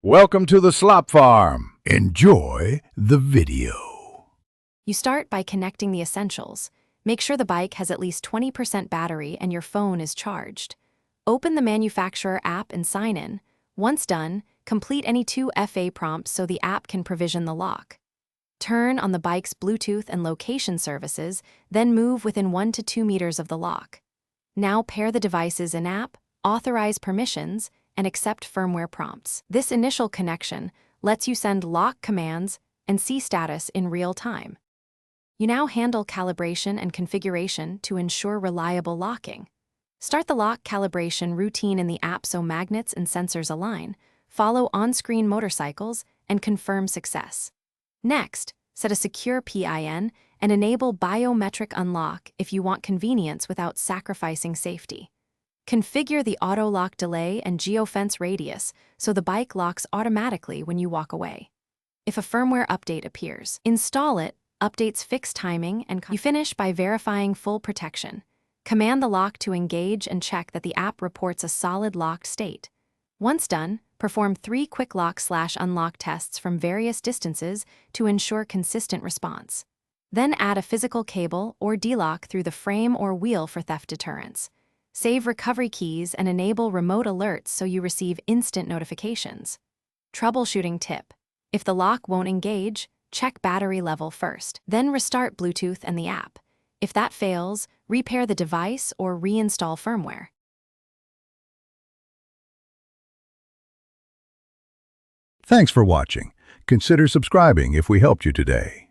Welcome to the Slop Farm. Enjoy the video. You start by connecting the essentials. Make sure the bike has at least 20% battery and your phone is charged. Open the manufacturer app and sign in. Once done, complete any 2 FA prompts so the app can provision the lock. Turn on the bike's Bluetooth and location services, then move within 1 to 2 meters of the lock. Now pair the devices in-app, authorize permissions, and accept firmware prompts. This initial connection lets you send lock commands and see status in real time. You now handle calibration and configuration to ensure reliable locking. Start the lock calibration routine in the app so magnets and sensors align, follow on-screen motorcycles, and confirm success. Next, set a secure PIN and enable biometric unlock if you want convenience without sacrificing safety. Configure the auto-lock delay and geofence radius so the bike locks automatically when you walk away. If a firmware update appears, install it, updates fix timing, and you finish by verifying full protection. Command the lock to engage and check that the app reports a solid locked state. Once done, perform 3 quick lock/unlock tests from various distances to ensure consistent response. Then add a physical cable or D-lock through the frame or wheel for theft deterrence. Save recovery keys and enable remote alerts so you receive instant notifications. Troubleshooting tip: if the lock won't engage, check battery level first. Then restart Bluetooth and the app. If that fails, repair the device or reinstall firmware. Thanks for watching. Consider subscribing if we helped you today.